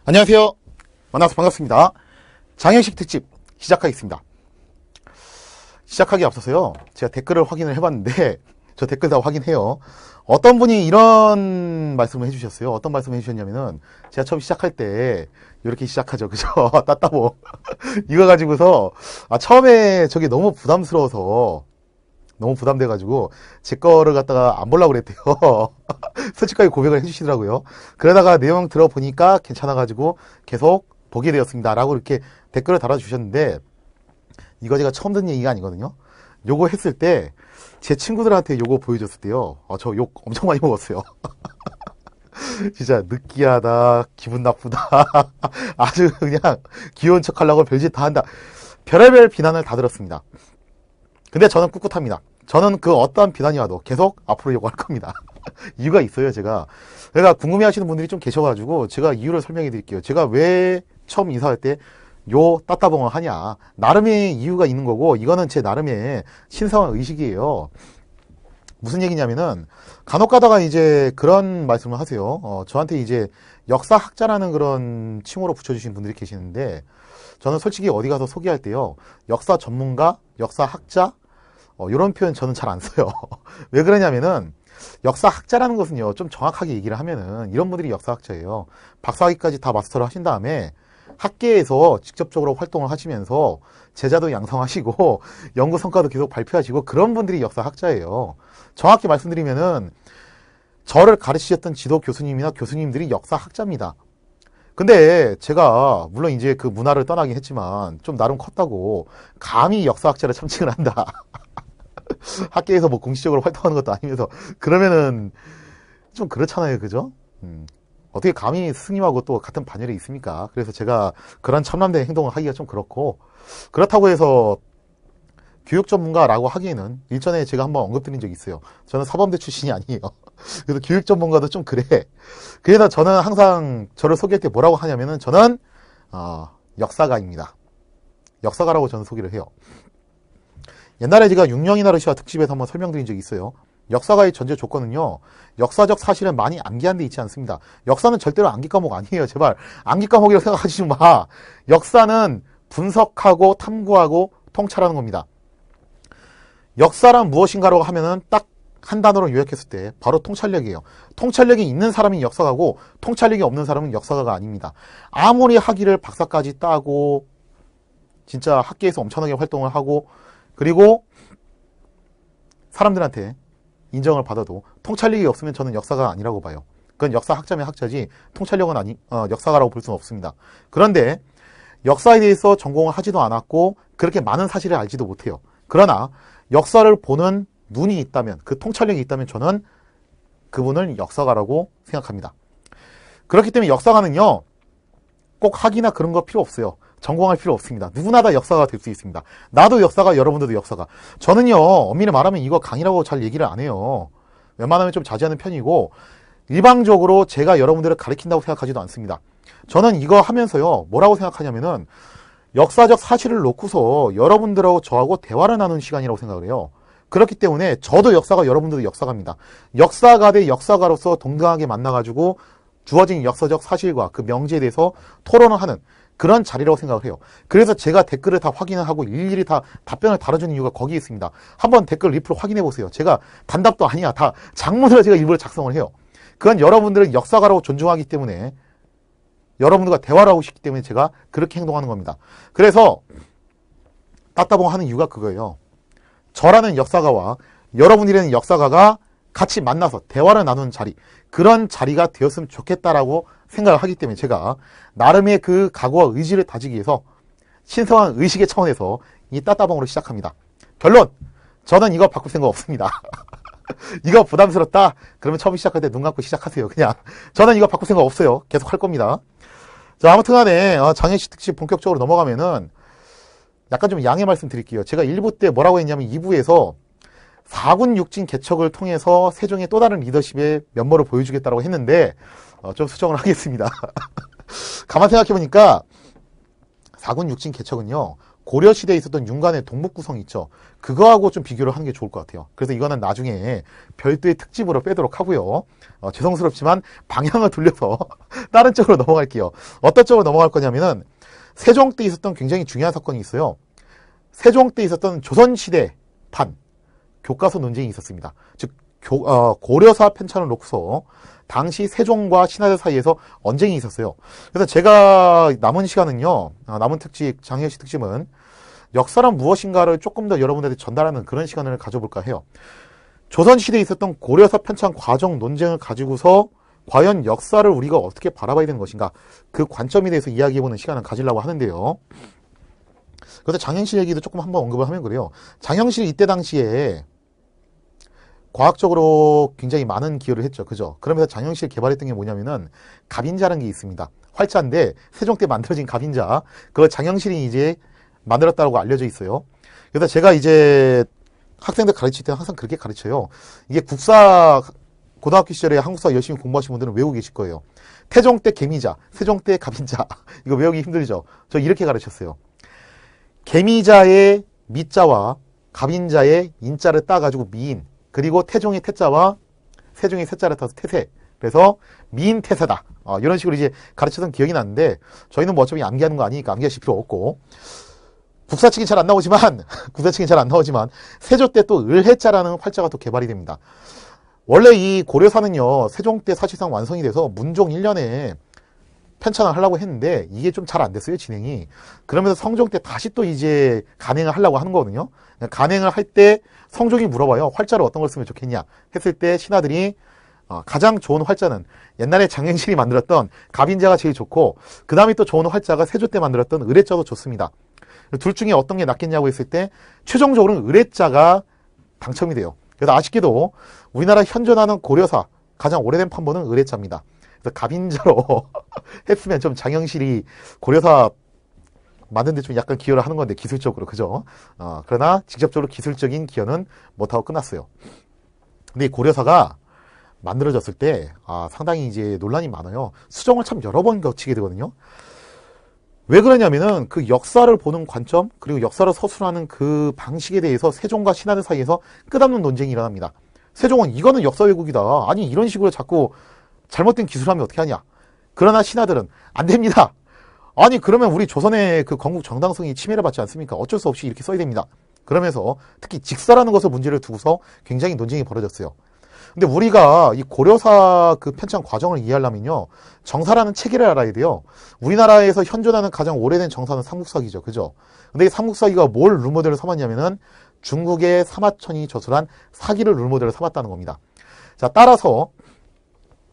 안녕하세요. 만나서 반갑습니다. 장현식 특집 시작하겠습니다. 시작하기에 앞서서요, 제가 댓글을 확인을 해봤는데, 저 댓글 다 확인해요. 어떤 분이 이런 말씀을 해주셨어요. 어떤 말씀을 해주셨냐면은, 제가 처음 시작할 때, 이렇게 시작하죠. 그죠? 따따보. 이거 가지고서, 처음에 저게 너무 부담스러워서, 너무 부담돼가지고, 제 거를 갖다가 안 보려고 그랬대요. 솔직하게 고백을 해주시더라고요. 그러다가 내용 들어보니까 괜찮아가지고, 계속 보게 되었습니다. 라고 이렇게 댓글을 달아주셨는데, 이거 제가 처음 듣는 얘기가 아니거든요. 요거 했을 때, 제 친구들한테 요거 보여줬을 때요. 저 욕 엄청 많이 먹었어요. 진짜 느끼하다, 기분 나쁘다, 아주 그냥 귀여운 척 하려고 별짓 다 한다. 별의별 비난을 다 들었습니다. 근데 저는 꿋꿋합니다. 저는 그 어떠한 비난이 와도 계속 앞으로 요구할 겁니다. 이유가 있어요, 제가. 그러니까 궁금해 하시는 분들이 좀 계셔가지고, 제가 이유를 설명해 드릴게요. 제가 왜 처음 인사할 때, 요 따따봉을 하냐. 나름의 이유가 있는 거고, 이거는 제 나름의 신성한 의식이에요. 무슨 얘기냐면은, 간혹 가다가 이제 그런 말씀을 하세요. 저한테 이제 역사학자라는 그런 칭호로 붙여주신 분들이 계시는데, 저는 솔직히 어디 가서 소개할 때요, 역사 전문가, 역사학자, 이런 표현 저는 잘 안 써요. 왜 그러냐면은, 역사학자라는 것은요, 좀 정확하게 얘기를 하면은, 이런 분들이 역사학자예요. 박사학위까지 다 마스터를 하신 다음에, 학계에서 직접적으로 활동을 하시면서, 제자도 양성하시고, 연구 성과도 계속 발표하시고, 그런 분들이 역사학자예요. 정확히 말씀드리면은, 저를 가르치셨던 지도 교수님이나 교수님들이 역사학자입니다. 근데 제가 물론 이제 그 문화를 떠나긴 했지만 좀 나름 컸다고 감히 역사학자를 참칭을 한다. 학계에서 뭐 공식적으로 활동하는 것도 아니면서 그러면은 좀 그렇잖아요, 그죠? 어떻게 감히 스님하고 또 같은 반열에 있습니까? 그래서 제가 그런 참남된 행동을 하기가 좀 그렇고, 그렇다고 해서 교육 전문가라고 하기에는 일전에 제가 한번 언급드린 적이 있어요. 저는 사범대 출신이 아니에요. 그래서 교육 전문가도 좀 그래. 그래서 저는 항상 저를 소개할 때 뭐라고 하냐면은 저는 역사가입니다. 역사가라고 저는 소개를 해요. 옛날에 제가 육령이나 러시아 특집에서 한번 설명드린 적이 있어요. 역사가의 전제 조건은요, 역사적 사실은 많이 암기한 데 있지 않습니다. 역사는 절대로 암기 과목 아니에요. 제발 암기 과목이라고 생각하지 마. 역사는 분석하고 탐구하고 통찰하는 겁니다. 역사란 무엇인가라고 하면은 딱 한 단어로 요약했을 때 바로 통찰력이에요. 통찰력이 있는 사람이 역사가고 통찰력이 없는 사람은 역사가가 아닙니다. 아무리 학위를 박사까지 따고 진짜 학계에서 엄청나게 활동을 하고 그리고 사람들한테 인정을 받아도 통찰력이 없으면 저는 역사가 아니라고 봐요. 그건 역사학자면 학자지 통찰력은 역사가라고 볼 수는 없습니다. 그런데 역사에 대해서 전공을 하지도 않았고 그렇게 많은 사실을 알지도 못해요. 그러나 역사를 보는 눈이 있다면, 그 통찰력이 있다면 저는 그분을 역사가라고 생각합니다. 그렇기 때문에 역사가는요, 꼭 학위나 그런 거 필요 없어요. 전공할 필요 없습니다. 누구나 다 역사가 될 수 있습니다. 나도 역사가, 여러분들도 역사가. 저는요, 엄밀히 말하면 이거 강의라고 잘 얘기를 안 해요. 웬만하면 좀 자제하는 편이고, 일방적으로 제가 여러분들을 가르친다고 생각하지도 않습니다. 저는 이거 하면서요, 뭐라고 생각하냐면은, 역사적 사실을 놓고서 여러분들하고 저하고 대화를 나누는 시간이라고 생각을 해요. 그렇기 때문에 저도 역사가, 여러분들도 역사가입니다. 역사가 대 역사가로서 동등하게 만나가지고 주어진 역사적 사실과 그 명제에 대해서 토론을 하는 그런 자리라고 생각을 해요. 그래서 제가 댓글을 다 확인을 하고 일일이 다 답변을 달아주는 이유가 거기에 있습니다. 한번 댓글 리플 확인해 보세요. 제가 단답도 아니야. 다 장문으로 제가 일부러 작성을 해요. 그건 여러분들을 역사가라고 존중하기 때문에, 여러분들과 대화를 하고 싶기 때문에 제가 그렇게 행동하는 겁니다. 그래서 따따봉 하는 이유가 그거예요. 저라는 역사가와 여러분이라는 역사가가 같이 만나서 대화를 나누는 자리, 그런 자리가 되었으면 좋겠다라고 생각을 하기 때문에 제가 나름의 그 각오와 의지를 다지기 위해서 신성한 의식의 차원에서 이 따따봉으로 시작합니다. 결론! 저는 이거 바꿀 생각 없습니다. 이거 부담스럽다? 그러면 처음 시작할 때 눈 감고 시작하세요. 그냥 저는 이거 바꿀 생각 없어요. 계속 할 겁니다. 자, 아무튼 간에 장현식 특집 본격적으로 넘어가면은 약간 좀 양해 말씀 드릴게요. 제가 1부 때 뭐라고 했냐면 2부에서 4군 6진 개척을 통해서 세종의 또 다른 리더십의 면모를 보여주겠다고 했는데 좀 수정을 하겠습니다. 가만 생각해보니까 4군 6진 개척은요, 고려시대에 있었던 윤관의 동북구성 있죠. 그거하고 좀 비교를 하는 게 좋을 것 같아요. 그래서 이거는 나중에 별도의 특집으로 빼도록 하고요. 죄송스럽지만 방향을 돌려서 다른 쪽으로 넘어갈게요. 어떤 쪽으로 넘어갈 거냐면은 세종 때 있었던 굉장히 중요한 사건이 있어요. 세종 때 있었던 조선시대판 교과서 논쟁이 있었습니다. 즉 고려사 편찬을 놓고서 당시 세종과 신하들 사이에서 언쟁이 있었어요. 그래서 제가 남은 시간은요, 남은 특집, 장현식 특집은 역사란 무엇인가를 조금 더 여러분들한테 전달하는 그런 시간을 가져볼까 해요. 조선시대에 있었던 고려사 편찬 과정 논쟁을 가지고서 과연 역사를 우리가 어떻게 바라봐야 되는 것인가, 그 관점에 대해서 이야기해보는 시간을 가지려고 하는데요. 그래서 장현실 얘기도 조금 한번 언급을 하면 그래요. 장현실 이때 당시에 과학적으로 굉장히 많은 기여를 했죠. 그죠? 그러면서 장현실 개발했던 게 뭐냐면은 갑인자라는 게 있습니다. 활자인데 세종 때 만들어진 갑인자. 그걸 장현실이 이제 만들었다고 알려져 있어요. 그래서 제가 이제 학생들 가르칠 때 항상 그렇게 가르쳐요. 이게 국사 고등학교 시절에 한국사 열심히 공부하신 분들은 외우고 계실 거예요. 태종 때 개미자, 세종 때 갑인자. 이거 외우기 힘들죠? 저 이렇게 가르쳤어요. 개미자의 미자와 갑인자의 인자를 따가지고 미인, 그리고 태종의 태자와 세종의 세자를 따서 태세. 그래서 미인태세다. 이런 식으로 이제 가르쳤던 기억이 나는데, 저희는 뭐 어차피 암기하는 거 아니니까 암기하실 필요 없고, 국사책이 잘 안 나오지만, 국사책이 잘 안 나오지만, 세조 때 또 을해자라는 활자가 또 개발이 됩니다. 원래 이 고려사는요, 세종 때 사실상 완성이 돼서 문종 1년에 편찬을 하려고 했는데, 이게 좀 잘 안 됐어요, 진행이. 그러면서 성종 때 다시 또 이제 간행을 하려고 하는 거거든요. 간행을 할 때 성종이 물어봐요. 활자를 어떤 걸 쓰면 좋겠냐 했을 때 신하들이 가장 좋은 활자는 옛날에 장현실이 만들었던 갑인자가 제일 좋고, 그 다음에 또 좋은 활자가 세조 때 만들었던 을해자도 좋습니다. 둘 중에 어떤 게 낫겠냐고 했을 때 최종적으로는 을해자가 당첨이 돼요. 그래서 아쉽게도 우리나라 현존하는 고려사 가장 오래된 판본은 을해자입니다. 그래서 갑인자로 했으면 좀 장현실이 고려사 만드는데 좀 약간 기여를 하는 건데, 기술적으로. 그죠? 그러나 직접적으로 기술적인 기여는 못하고 끝났어요. 근데 이 고려사가 만들어졌을 때 상당히 이제 논란이 많아요. 수정을 참 여러 번 거치게 되거든요. 왜 그러냐면은 그 역사를 보는 관점, 그리고 역사를 서술하는 그 방식에 대해서 세종과 신하들 사이에서 끝없는 논쟁이 일어납니다. 세종은 이거는 역사 왜곡이다. 아니 이런 식으로 자꾸 잘못된 기술하면 어떻게 하냐. 그러나 신하들은 안 됩니다. 아니 그러면 우리 조선의 그 건국 정당성이 침해를 받지 않습니까? 어쩔 수 없이 이렇게 써야 됩니다. 그러면서 특히 직사라는 것을 문제를 두고서 굉장히 논쟁이 벌어졌어요. 근데 우리가 이 고려사 그 편찬 과정을 이해하려면요, 정사라는 체계를 알아야 돼요. 우리나라에서 현존하는 가장 오래된 정사는 삼국사기죠. 그죠? 근데 이 삼국사기가 뭘 롤모델로 삼았냐면은 중국의 사마천이 저술한 사기를 롤모델로 삼았다는 겁니다. 자, 따라서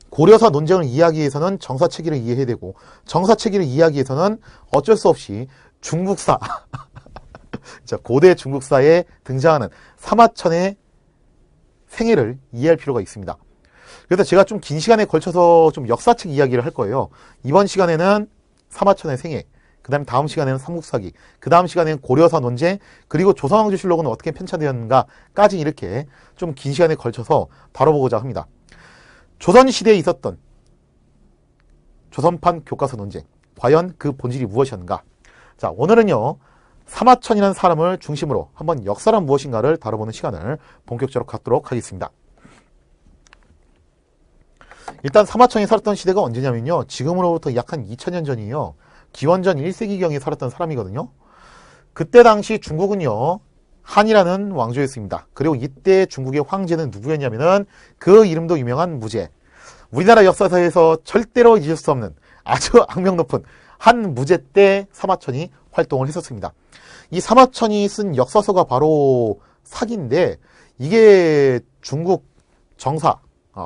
고려사 논쟁을 이해하기 위해서는 정사체계를 이해해야 되고, 정사체계를 이해하기 위해서는 어쩔 수 없이 중국사, 자, 고대 중국사에 등장하는 사마천의 생애를 이해할 필요가 있습니다. 그래서 제가 좀 긴 시간에 걸쳐서 좀 역사책 이야기를 할 거예요. 이번 시간에는 사마천의 생애, 그 다음에 다음 시간에는 삼국사기, 그 다음 시간에는 고려사 논쟁, 그리고 조선왕조실록은 어떻게 편찬되었는가까지 이렇게 좀 긴 시간에 걸쳐서 다뤄보고자 합니다. 조선시대에 있었던 조선판 교과서 논쟁, 과연 그 본질이 무엇이었는가? 자, 오늘은요, 사마천이라는 사람을 중심으로 한번 역사란 무엇인가를 다뤄보는 시간을 본격적으로 갖도록 하겠습니다. 일단 사마천이 살았던 시대가 언제냐면요, 지금으로부터 약 한 2000년 전이에요. 기원전 1세기경에 살았던 사람이거든요. 그때 당시 중국은요, 한이라는 왕조였습니다. 그리고 이때 중국의 황제는 누구였냐면은 그 이름도 유명한 무제. 우리나라 역사에서 절대로 잊을 수 없는 아주 악명 높은 한 무제 때 사마천이 활동을 했었습니다. 이 사마천이 쓴 역사서가 바로 사기인데, 이게 중국 정사,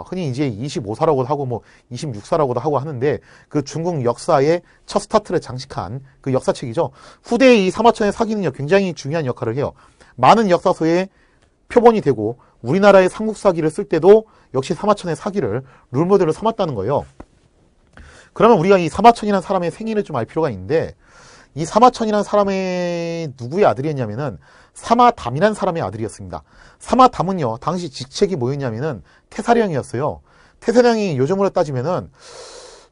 흔히 이제 25사라고도 하고 뭐 26사라고도 하고 하는데, 그 중국 역사의 첫 스타트를 장식한 그 역사책이죠. 후대의 이 사마천의 사기는요, 굉장히 중요한 역할을 해요. 많은 역사서에 표본이 되고, 우리나라의 삼국사기를 쓸 때도 역시 사마천의 사기를 룰모델로 삼았다는 거예요. 그러면 우리가 이 사마천이라는 사람의 생애를 좀 알 필요가 있는데, 이 사마천이라는 사람의 누구의 아들이었냐면은 사마담이라는 사람의 아들이었습니다. 사마담은요, 당시 직책이 뭐였냐면은 태사령이었어요. 태사령이 요즘으로 따지면은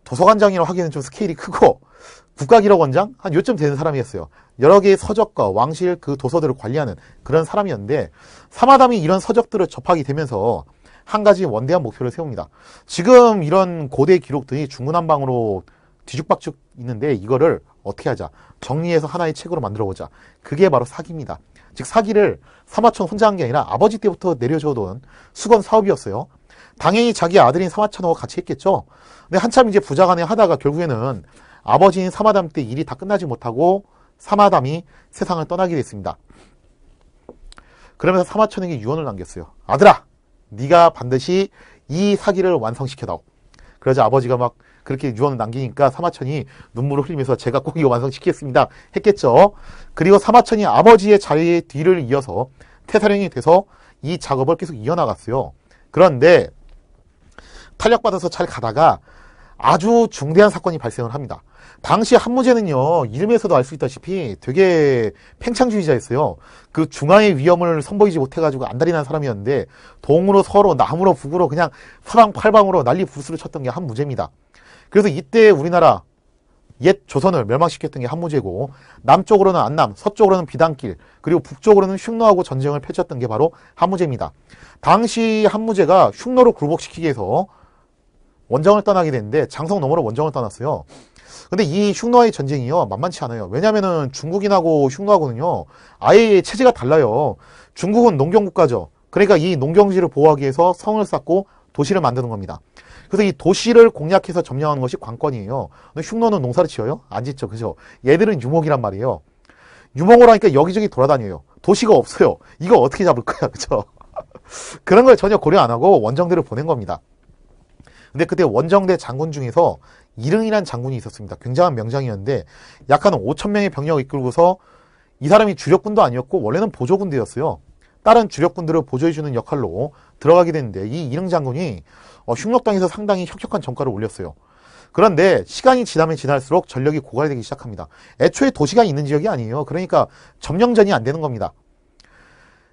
도서관장이라고 하기에는 좀 스케일이 크고 국가기록원장 한 요쯤 되는 사람이었어요. 여러 개의 서적과 왕실 그 도서들을 관리하는 그런 사람이었는데 사마담이 이런 서적들을 접하게 되면서 한 가지 원대한 목표를 세웁니다. 지금 이런 고대 기록들이 중구난방으로 뒤죽박죽 있는데 이거를 어떻게 하자, 정리해서 하나의 책으로 만들어보자. 그게 바로 사기입니다. 즉 사기를 사마천 혼자 한 게 아니라 아버지 때부터 내려줘온 수건 사업이었어요. 당연히 자기 아들인 사마천하고 같이 했겠죠. 근데 한참 이제 부자간에 하다가 결국에는 아버지인 사마담 때 일이 다 끝나지 못하고 사마담이 세상을 떠나게 됐습니다. 그러면서 사마천에게 유언을 남겼어요. 아들아, 네가 반드시 이 사기를 완성시켜다오. 그러자 아버지가 막 그렇게 유언을 남기니까 사마천이 눈물을 흘리면서 제가 꼭 이거 완성시키겠습니다 했겠죠. 그리고 사마천이 아버지의 자리의 뒤를 이어서 태사령이 돼서 이 작업을 계속 이어나갔어요. 그런데 탄력받아서 잘 가다가 아주 중대한 사건이 발생을 합니다. 당시 한무제는요, 이름에서도 알 수 있다시피 되게 팽창주의자였어요. 그 중화의 위험을 선보이지 못해가지고 안달이 난 사람이었는데 동으로 서로 남으로 북으로 그냥 사방팔방으로 난리 부스를 쳤던 게 한무제입니다. 그래서 이때 우리나라 옛 조선을 멸망시켰던 게 한무제고 남쪽으로는 안남, 서쪽으로는 비단길, 그리고 북쪽으로는 흉노하고 전쟁을 펼쳤던 게 바로 한무제입니다. 당시 한무제가 흉노를 굴복시키기 위해서 원정을 떠나게 됐는데 장성 너머로 원정을 떠났어요. 근데 이 흉노와의 전쟁이요, 만만치 않아요. 왜냐면은 중국인하고 흉노하고는요, 아예 체제가 달라요. 중국은 농경국가죠. 그러니까 이 농경지를 보호하기 위해서 성을 쌓고 도시를 만드는 겁니다. 그래서 이 도시를 공략해서 점령하는 것이 관건이에요. 근데 흉노는 농사를 지어요? 안 짓죠. 그죠? 얘들은 유목이란 말이에요. 유목을 하니까 여기저기 돌아다녀요. 도시가 없어요. 이거 어떻게 잡을 거야. 그죠? 그런 걸 전혀 고려 안 하고 원정대를 보낸 겁니다. 근데 그때 원정대 장군 중에서 이릉이라는 장군이 있었습니다. 굉장한 명장이었는데 약 한 5,000명의 병력을 이끌고서 이 사람이 주력군도 아니었고 원래는 보조군대였어요. 다른 주력군들을 보조해주는 역할로 들어가게 됐는데 이 이릉 장군이 흉노 땅에서 상당히 혁혁한 전과를 올렸어요. 그런데 시간이 지나면 지날수록 전력이 고갈되기 시작합니다. 애초에 도시가 있는 지역이 아니에요. 그러니까 점령전이 안 되는 겁니다.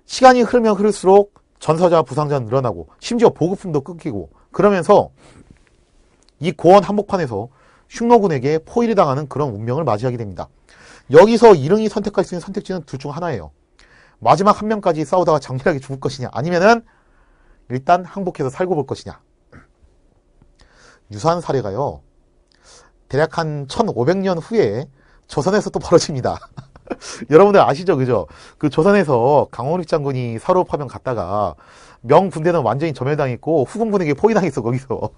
시간이 흐르면 흐를수록 전사자, 부상자는 늘어나고 심지어 보급품도 끊기고 그러면서 이 고원 한복판에서 흉노군에게 포위를 당하는 그런 운명을 맞이하게 됩니다. 여기서 이릉이 선택할 수 있는 선택지는 둘 중 하나예요. 마지막 한 명까지 싸우다가 장렬하게 죽을 것이냐, 아니면은 일단 항복해서 살고 볼 것이냐. 유사한 사례가요, 대략 한 1500년 후에 조선에서 또 벌어집니다. 여러분들 아시죠? 그죠? 그 조선에서 강홍익 장군이 사로파병 갔다가 명군대는 완전히 점멸당했고 후궁군에게 포위당했어. 거기서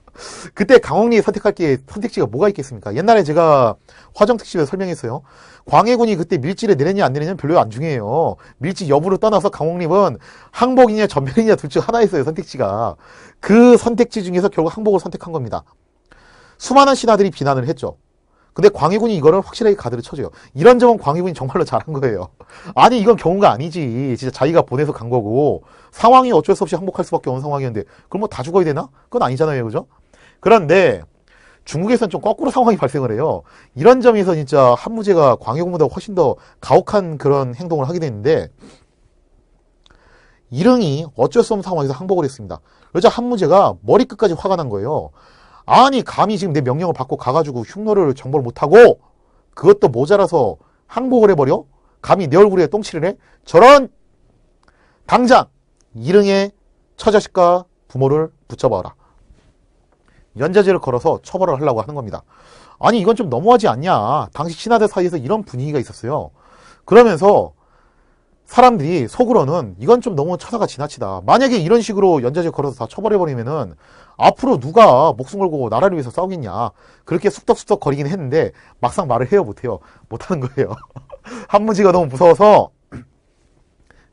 그때 강홍익이 선택할 게 선택지가 뭐가 있겠습니까? 옛날에 제가 화정특집에서 설명했어요. 광해군이 그때 밀지를 내렸냐 안 내렸냐는 별로 안 중요해요. 밀지 여부를 떠나서 강홍익은 항복이냐 전멸이냐 둘 중 하나였어요. 선택지가. 그 선택지 중에서 결국 항복을 선택한 겁니다. 수많은 신하들이 비난을 했죠. 근데 광해군이 이거를 확실하게 가드를 쳐줘요. 이런 점은 광해군이 정말로 잘한 거예요. 아니 이건 경우가 아니지. 진짜 자기가 보내서 간 거고 상황이 어쩔 수 없이 항복할 수밖에 없는 상황이었는데 그럼 뭐 다 죽어야 되나? 그건 아니잖아요. 그죠? 그런데 중국에서는 좀 거꾸로 상황이 발생을 해요. 이런 점에서 진짜 한무제가 광해군보다 훨씬 더 가혹한 그런 행동을 하게 됐는데 이릉이 어쩔 수 없는 상황에서 항복을 했습니다. 그러자 한무제가 머리끝까지 화가 난 거예요. 아니 감히 지금 내 명령을 받고 가가지고 흉노를 정벌 못하고 그것도 모자라서 항복을 해버려? 감히 내 얼굴에 똥칠을 해? 저런! 당장 이릉의 처자식과 부모를 붙잡아라. 연좌제를 걸어서 처벌을 하려고 하는 겁니다. 아니 이건 좀 너무하지 않냐. 당시 신하들 사이에서 이런 분위기가 있었어요. 그러면서 사람들이 속으로는 이건 좀 너무 처사가 지나치다. 만약에 이런 식으로 연좌제 걸어서 다 처벌해버리면은 앞으로 누가 목숨 걸고 나라를 위해서 싸우겠냐. 그렇게 쑥덕쑥덕 거리긴 했는데 막상 말을 해요 못해요? 못하는 거예요. 한무지가 너무 무서워서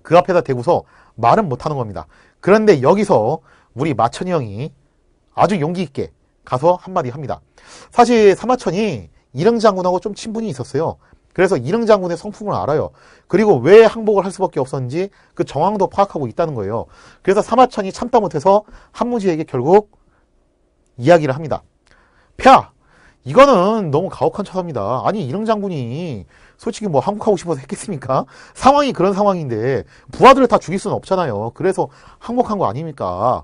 그 앞에다 대고서 말은 못하는 겁니다. 그런데 여기서 우리 마천이 형이 아주 용기 있게 가서 한마디 합니다. 사실 사마천이 이릉 장군하고 좀 친분이 있었어요. 그래서 이릉 장군의 성품을 알아요. 그리고 왜 항복을 할 수밖에 없었는지 그 정황도 파악하고 있다는 거예요. 그래서 사마천이 참다 못해서 한무지에게 결국 이야기를 합니다. 폐하! 이거는 너무 가혹한 처사입니다. 아니 이릉 장군이 솔직히 뭐 항복하고 싶어서 했겠습니까? 상황이 그런 상황인데 부하들을 다 죽일 수는 없잖아요. 그래서 항복한 거 아닙니까?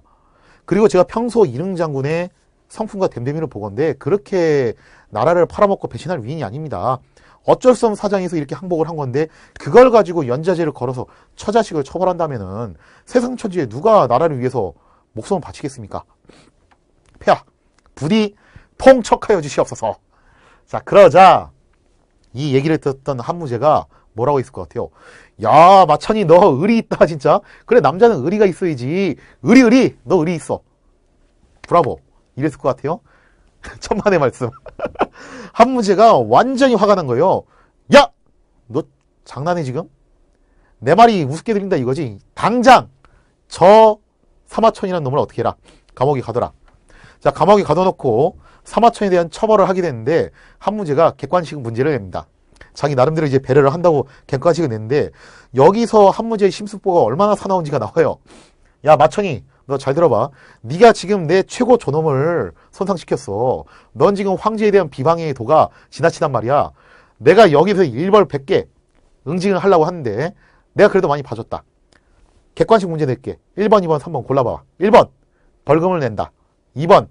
그리고 제가 평소 이릉 장군의 성품과 됨됨이를 보건데 그렇게 나라를 팔아먹고 배신할 위인이 아닙니다. 어쩔 수 없는 사정에서 이렇게 항복을 한 건데 그걸 가지고 연좌제를 걸어서 처자식을 처벌한다면은 세상 천지에 누가 나라를 위해서 목숨을 바치겠습니까? 폐하 부디 통척하여 주시옵소서. 자, 그러자 이 얘기를 듣던 한무제가 뭐라고 했을 것 같아요? 야, 마천이 너 의리 있다 진짜. 그래, 남자는 의리가 있어야지. 의리 너 의리 있어. 브라보. 이랬을 것 같아요. 천만의 말씀. 한무제가 완전히 화가 난 거예요. 야! 너 장난해 지금? 내 말이 우습게 들린다 이거지. 당장 저 사마천이라는 놈을 어떻게 해라. 감옥에 가둬라. 자, 감옥에 가둬놓고 사마천에 대한 처벌을 하게 됐는데 한무제가 객관식 문제를 냅니다. 자기 나름대로 이제 배려를 한다고 객관식을 냈는데 여기서 한무제의 심수보가 얼마나 사나운지가 나와요. 야, 마천이 너 잘 들어봐. 네가 지금 내 최고 존엄을 손상시켰어. 넌 지금 황제에 대한 비방의 도가 지나치단 말이야. 내가 여기서 일벌 100개 응징을 하려고 하는데 내가 그래도 많이 봐줬다. 객관식 문제 낼게. 1번, 2번, 3번 골라봐. 1번 벌금을 낸다. 2번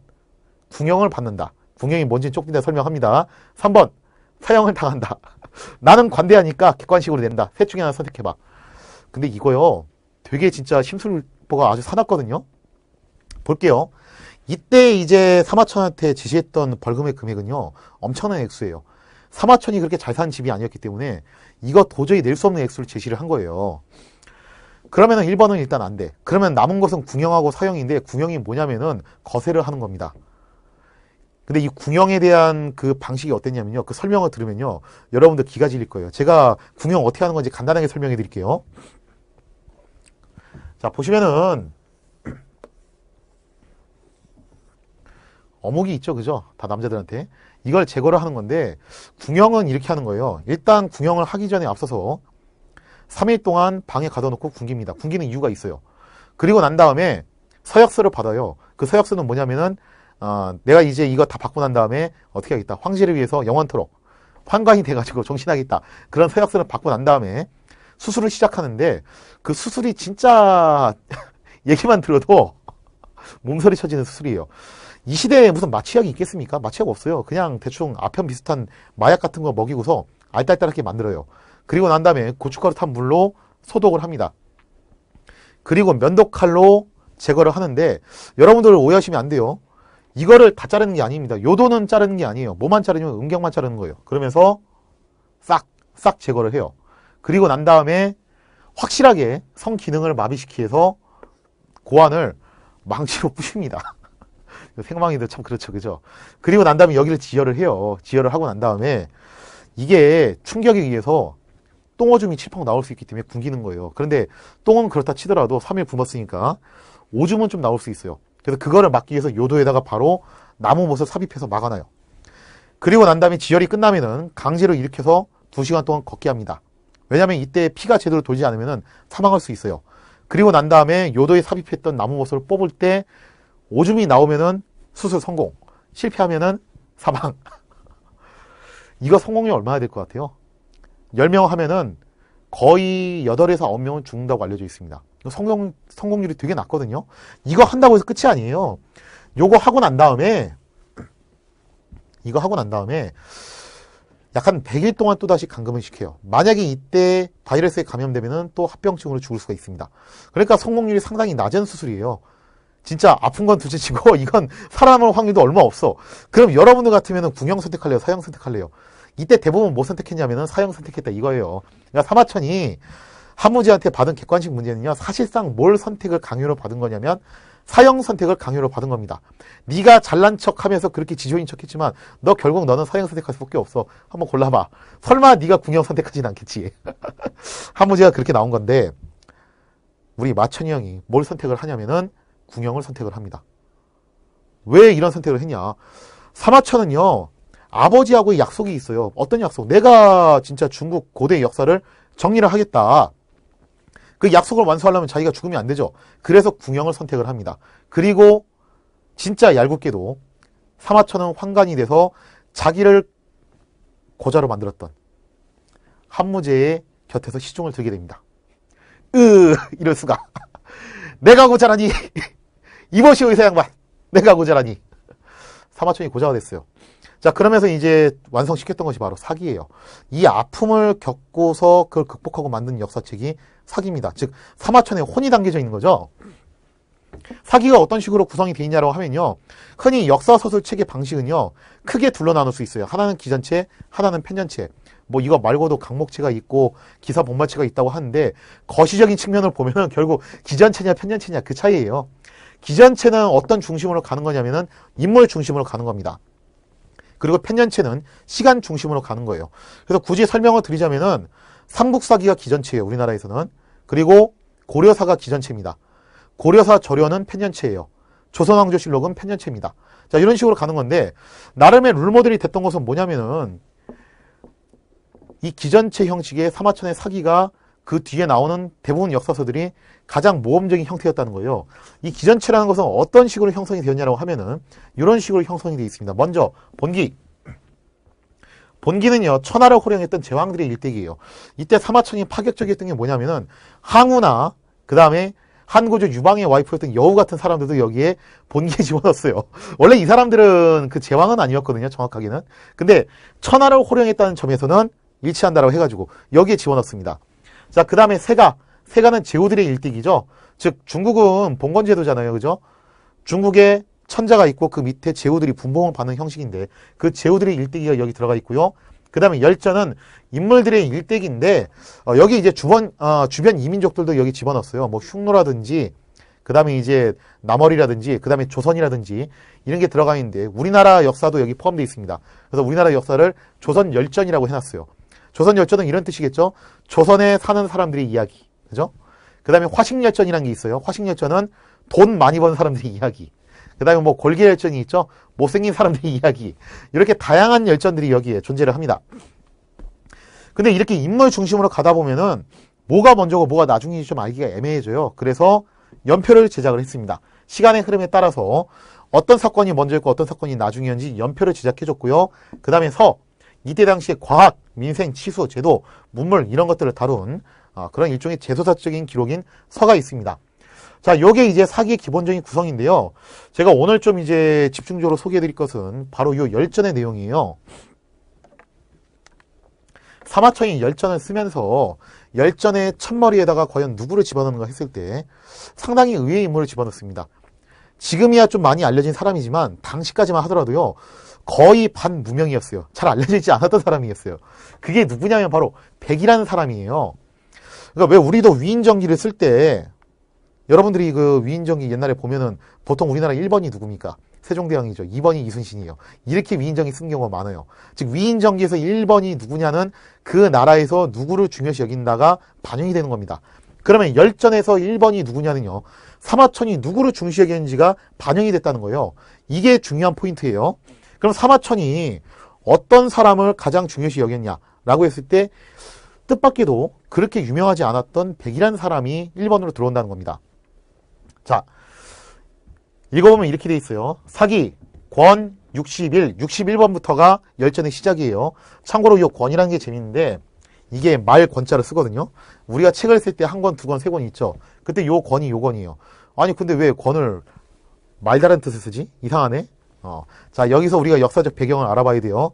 궁형을 받는다. 궁형이 뭔지 조금 이따 설명합니다. 3번 사형을 당한다. 나는 관대하니까 객관식으로 낸다. 셋 중에 하나 선택해봐. 근데 이거요 되게 진짜 심술보가 아주 사납거든요. 볼게요. 이때 이제 사마천한테 지시했던 벌금의 금액은요 엄청난 액수예요. 사마천이 그렇게 잘 사는 집이 아니었기 때문에 이거 도저히 낼 수 없는 액수를 제시를 한 거예요. 그러면은 1번은 일단 안 돼. 그러면 남은 것은 궁형하고 사형인데 궁형이 뭐냐면은 거세를 하는 겁니다. 근데 이 궁형에 대한 그 방식이 어땠냐면요. 그 설명을 들으면요. 여러분들 기가 질릴 거예요. 제가 궁형 어떻게 하는 건지 간단하게 설명해 드릴게요. 자, 보시면은 어묵이 있죠. 그죠? 다 남자들한테. 이걸 제거를 하는 건데 궁형은 이렇게 하는 거예요. 일단 궁형을 하기 전에 앞서서 3일 동안 방에 가둬놓고 굶깁니다. 굶기는 이유가 있어요. 그리고 난 다음에 서약서를 받아요. 그 서약서는 뭐냐면은 내가 이제 이거 다 받고 난 다음에 어떻게 하겠다. 황제를 위해서 영원토록 환관이 돼가지고 정신하겠다. 그런 서약서를 받고 난 다음에 수술을 시작하는데 그 수술이 진짜 얘기만 들어도 몸서리 쳐지는 수술이에요. 이 시대에 무슨 마취약이 있겠습니까? 마취약 없어요. 그냥 대충 아편 비슷한 마약 같은 거 먹이고서 알딸딸하게 만들어요. 그리고 난 다음에 고춧가루 탄 물로 소독을 합니다. 그리고 면도칼로 제거를 하는데 여러분들 오해하시면 안 돼요. 이거를 다 자르는 게 아닙니다. 요도는 자르는 게 아니에요. 뭐만 자르냐면 음경만 자르는 거예요. 그러면서 싹 제거를 해요. 그리고 난 다음에 확실하게 성기능을 마비시키해서 고환을 망치로 부십니다. 생방이도 참 그렇죠. 그죠? 그리고 난 다음에 여기를 지혈을 해요. 지혈을 하고 난 다음에 이게 충격에 의해서 똥오줌이 칠펑 나올 수 있기 때문에 굶기는 거예요. 그런데 똥은 그렇다 치더라도 3일 굶었으니까 오줌은 좀 나올 수 있어요. 그래서 그거를 막기 위해서 요도에다가 바로 나무못을 삽입해서 막아놔요. 그리고 난 다음에 지혈이 끝나면은 강제로 일으켜서 2시간 동안 걷게 합니다. 왜냐면 이때 피가 제대로 돌지 않으면 사망할 수 있어요. 그리고 난 다음에 요도에 삽입했던 나무못을 뽑을 때 오줌이 나오면은 수술 성공, 실패하면은 사망. 이거 성공률 얼마나 될 것 같아요? 10명 하면은 거의 8에서 9명은 죽는다고 알려져 있습니다. 성공률이 되게 낮거든요. 이거 한다고 해서 끝이 아니에요. 이거 하고 난 다음에 약 한 100일 동안 또다시 감금을 시켜요. 만약에 이때 바이러스에 감염되면은 또 합병증으로 죽을 수가 있습니다. 그러니까 성공률이 상당히 낮은 수술이에요. 진짜 아픈 건 둘째치고 이건 살아남을 확률도 얼마 없어. 그럼 여러분들 같으면 궁형 선택할래요? 사형 선택할래요? 이때 대부분 뭐 선택했냐면 사형 선택했다 이거예요. 그러니까 사마천이 한무제한테 받은 객관식 문제는요. 사실상 뭘 선택을 강요로 받은 거냐면 사형 선택을 강요로 받은 겁니다. 네가 잘난 척하면서 그렇게 지조인 척했지만 너 결국 너는 사형 선택할 수밖에 없어. 한번 골라봐. 설마 네가 궁형 선택하진 않겠지. 한무제가 그렇게 나온 건데 우리 마천이 형이 뭘 선택을 하냐면은 궁형을 선택을 합니다. 왜 이런 선택을 했냐? 사마천은요. 아버지하고의 약속이 있어요. 어떤 약속? 내가 진짜 중국 고대 역사를 정리를 하겠다. 그 약속을 완수하려면 자기가 죽으면 안 되죠. 그래서 궁형을 선택을 합니다. 그리고 진짜 얄궂게도 사마천은 환관이 돼서 자기를 고자로 만들었던 한무제의 곁에서 시중을 들게 됩니다. 이럴 수가. 내가 고자라니. 이것이 의사 양반. 내가 고자라니. 사마천이 고자가 됐어요. 자, 그러면서 이제 완성시켰던 것이 바로 사기예요. 이 아픔을 겪고서 그걸 극복하고 만든 역사책이 사기입니다. 즉, 사마천에 혼이 담겨져 있는 거죠. 사기가 어떤 식으로 구성이 되어 있냐고 하면요. 흔히 역사서술책의 방식은요. 크게 둘로 나눌 수 있어요. 하나는 기전체, 하나는 편전체. 뭐 이거 말고도 강목체가 있고 기사 본말체가 있다고 하는데 거시적인 측면을 보면은 결국 기전체냐 편전체냐 그 차이예요. 기전체는 어떤 중심으로 가는 거냐면은 인물 중심으로 가는 겁니다. 그리고 편전체는 시간 중심으로 가는 거예요. 그래서 굳이 설명을 드리자면은 삼국사기가 기전체예요. 우리나라에서는. 그리고 고려사가 기전체입니다. 고려사 절연은 편전체예요. 조선왕조실록은 편전체입니다. 자, 이런 식으로 가는 건데 나름의 룰모델이 됐던 것은 뭐냐면은 이 기전체 형식의 사마천의 사기가 그 뒤에 나오는 대부분 역사서들이 가장 모범적인 형태였다는 거예요. 이 기전체라는 것은 어떤 식으로 형성이 되었냐고 하면은 이런 식으로 형성이 되어 있습니다. 먼저 본기. 본기는요, 천하를 호령했던 제왕들의 일대기예요. 이때 사마천이 파격적이었던 게 뭐냐면은 항우나 그 다음에 한고조 유방의 와이프였던 여우 같은 사람들도 여기에 본기에 집어넣었어요. 원래 이 사람들은 그 제왕은 아니었거든요, 정확하게는. 근데 천하를 호령했다는 점에서는 일치한다라고 해가지고 여기에 집어넣습니다. 자, 그 다음에 세가. 세가는 제후들의 일대기죠. 즉 중국은 봉건제도잖아요, 그죠? 중국에 천자가 있고 그 밑에 제후들이 분봉을 받는 형식인데 그 제후들의 일대기가 여기 들어가 있고요. 그 다음에 열전은 인물들의 일대기인데 여기 이제 주변 이민족들도 여기 집어넣었어요. 뭐 흉노라든지 그 다음에 이제 남월이라든지 그 다음에 조선이라든지 이런 게 들어가 있는데 우리나라 역사도 여기 포함되어 있습니다. 그래서 우리나라 역사를 조선열전이라고 해놨어요. 조선열전은 이런 뜻이겠죠. 조선에 사는 사람들의 이야기. 그죠? 그 다음에 화식열전이라는 게 있어요. 화식열전은 돈 많이 버는 사람들의 이야기. 그 다음에 뭐 골계열전이 있죠. 못생긴 사람들의 이야기. 이렇게 다양한 열전들이 여기에 존재를 합니다. 근데 이렇게 인물 중심으로 가다 보면은 뭐가 먼저고 뭐가 나중인지 좀 알기가 애매해져요. 그래서 연표를 제작을 했습니다. 시간의 흐름에 따라서 어떤 사건이 먼저였고 어떤 사건이 나중이었는지 연표를 제작해줬고요. 그 다음에 이때 당시에 과학, 민생, 치수, 제도, 문물 이런 것들을 다룬 그런 일종의 제도사적인 기록인 서가 있습니다. 자, 요게 이제 사기의 기본적인 구성인데요. 제가 오늘 좀 이제 집중적으로 소개해드릴 것은 바로 요 열전의 내용이에요. 사마천이 열전을 쓰면서 열전의 첫머리에다가 과연 누구를 집어넣는가 했을 때 상당히 의외의 인물을 집어넣습니다. 지금이야 좀 많이 알려진 사람이지만 당시까지만 하더라도요. 거의 반무명이었어요. 잘 알려지지 않았던 사람이었어요. 그게 누구냐면 바로 백이라는 사람이에요. 그러니까 왜 우리도 위인전기를 쓸 때 여러분들이 그 위인전기 옛날에 보면은 보통 우리나라 1번이 누굽니까? 세종대왕이죠. 2번이 이순신이에요. 이렇게 위인전기 쓴 경우가 많아요. 즉 위인전기에서 1번이 누구냐는 그 나라에서 누구를 중요시 여긴다가 반영이 되는 겁니다. 그러면 열전에서 1번이 누구냐는요. 사마천이 누구를 중요시 여겼는지가 반영이 됐다는 거예요. 이게 중요한 포인트예요. 그럼 사마천이 어떤 사람을 가장 중요시 여겼냐라고 했을 때 뜻밖에도 그렇게 유명하지 않았던 백이라는 사람이 1번으로 들어온다는 겁니다. 자, 읽어보면 이렇게 돼 있어요. 사기, 권, 61번부터가 열전의 시작이에요. 참고로 이 권이라는 게 재밌는데 이게 말 권자를 쓰거든요. 우리가 책을 쓸 때 한 권, 두 권, 세 권 있죠. 그때 요 권이 요 권이에요. 아니 근데 왜 권을 말다른 뜻을 쓰지? 이상하네. 자, 여기서 우리가 역사적 배경을 알아봐야 돼요.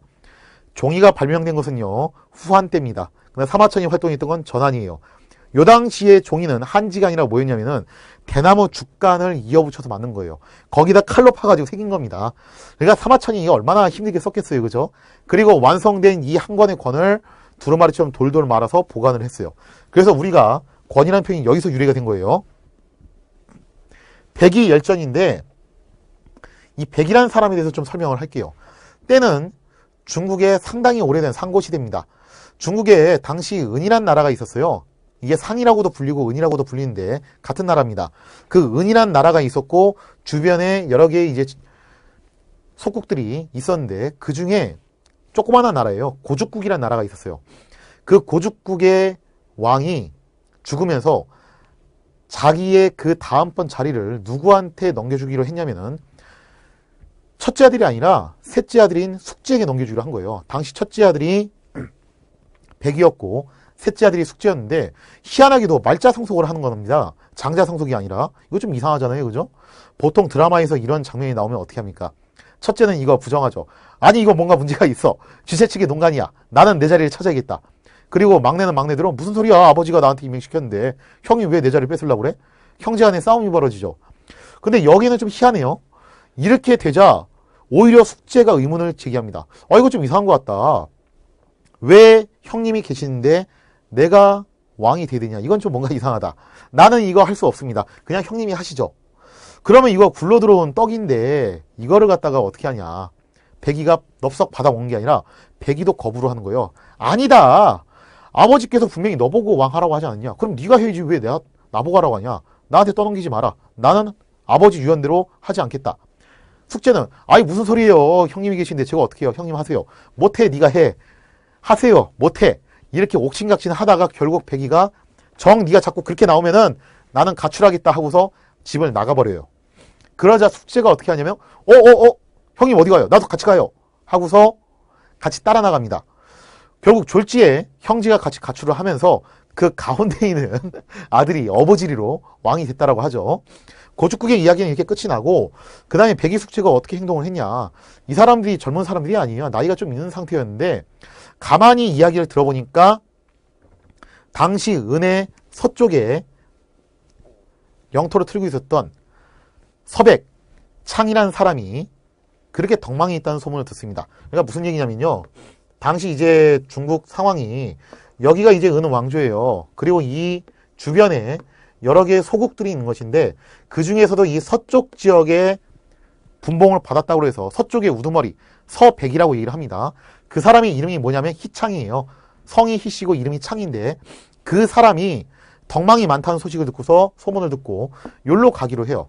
종이가 발명된 것은요 후한 때입니다. 근데 사마천이 활동했던 건 전한이에요. 요 당시에 종이는 한지가 아니라 뭐였냐면은 대나무 죽간을 이어붙여서 만든 거예요. 거기다 칼로 파가지고 새긴 겁니다. 그러니까 사마천이 얼마나 힘들게 썼겠어요, 그죠? 그리고 완성된 이 한 권의 권을 두루마리처럼 돌돌 말아서 보관을 했어요. 그래서 우리가 권이라는 표현이 여기서 유래가 된 거예요. 백이 열전인데 이 백이라는 사람에 대해서 좀 설명을 할게요. 때는 중국의 상당히 오래된 상고시대입니다. 중국에 당시 은이란 나라가 있었어요. 이게 상이라고도 불리고 은이라고도 불리는데 같은 나라입니다. 그 은이란 나라가 있었고 주변에 여러 개의 이제 속국들이 있었는데 그 중에 조그마한 나라예요. 고죽국이라는 나라가 있었어요. 그 고죽국의 왕이 죽으면서 자기의 그 다음번 자리를 누구한테 넘겨주기로 했냐면은 첫째 아들이 아니라 셋째 아들인 숙제에게 넘겨주기로 한 거예요. 당시 첫째 아들이 백이었고 셋째 아들이 숙제였는데 희한하게도 말자 상속을 하는 겁니다. 장자 상속이 아니라. 이거 좀 이상하잖아요, 그죠? 보통 드라마에서 이런 장면이 나오면 어떻게 합니까? 첫째는 이거 부정하죠. 아니 이거 뭔가 문제가 있어. 주최 측의 농간이야. 나는 내 자리를 찾아야겠다. 그리고 막내는 막내대로 무슨 소리야. 아버지가 나한테 임명시켰는데 형이 왜 내 자리를 뺏으려고 그래? 형제 간에 싸움이 벌어지죠. 근데 여기는 좀 희한해요. 이렇게 되자 오히려 숙제가 의문을 제기합니다. 이거 좀 이상한 것 같다. 왜 형님이 계시는데 내가 왕이 돼야 되냐. 이건 좀 뭔가 이상하다. 나는 이거 할 수 없습니다. 그냥 형님이 하시죠. 그러면 이거 굴러 들어온 떡인데 이거를 갖다가 어떻게 하냐. 백이가 넙석 받아먹는 게 아니라 백이도 거부를 하는 거예요. 아니다. 아버지께서 분명히 너 보고 왕 하라고 하지 않았냐. 그럼 네가 해야지 왜 내가 나보고 하라고 하냐. 나한테 떠넘기지 마라. 나는 아버지 유언대로 하지 않겠다. 숙제는 아이 무슨 소리예요. 형님이 계신데 제가 어떻게 해요. 형님 하세요. 못해. 네가 해. 하세요. 못해. 이렇게 옥신각신 하다가 결국 백이가 네가 자꾸 그렇게 나오면은 나는 가출하겠다 하고서 집을 나가버려요. 그러자 숙제가 어떻게 하냐면 형님 어디 가요? 나도 같이 가요. 하고서 같이 따라 나갑니다. 결국 졸지에 형제가 같이 가출을 하면서 그 가운데 있는 아들이 어버지리로 왕이 됐다라고 하죠. 고죽국의 이야기는 이렇게 끝이 나고 그 다음에 백이 숙제가 어떻게 행동을 했냐. 이 사람들이 젊은 사람들이 아니에요. 나이가 좀 있는 상태였는데 가만히 이야기를 들어보니까 당시 은의 서쪽에 영토를 틀고 있었던 서백, 창이라는 사람이 그렇게 덕망이 있다는 소문을 듣습니다. 그러니까 무슨 얘기냐면요. 당시 이제 중국 상황이 여기가 이제 은 왕조예요. 그리고 이 주변에 여러 개의 소국들이 있는 것인데 그 중에서도 이 서쪽 지역에 분봉을 받았다고 해서 서쪽의 우두머리 서백이라고 얘기를 합니다. 그 사람의 이름이 뭐냐면 희창이에요. 성이 희씨고 이름이 창인데 그 사람이 덕망이 많다는 소식을 듣고서 소문을 듣고 욜로 가기로 해요.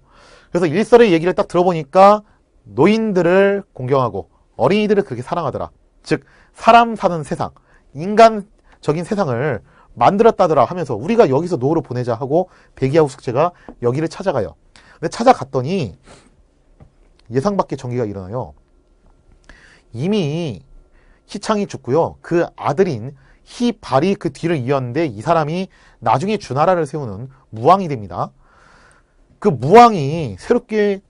그래서 일설의 얘기를 딱 들어보니까 노인들을 공경하고 어린이들을 그렇게 사랑하더라. 즉 사람 사는 세상, 인간적인 세상을 만들었다더라 하면서 우리가 여기서 노후를 보내자 하고 백이하고 숙제가 여기를 찾아가요. 근데 찾아갔더니 예상 밖의 전개가 일어나요. 이미 희창이 죽고요. 그 아들인 희발이 그 뒤를 이었는데 이 사람이 나중에 주나라를 세우는 무왕이 됩니다. 그 무왕이 새롭게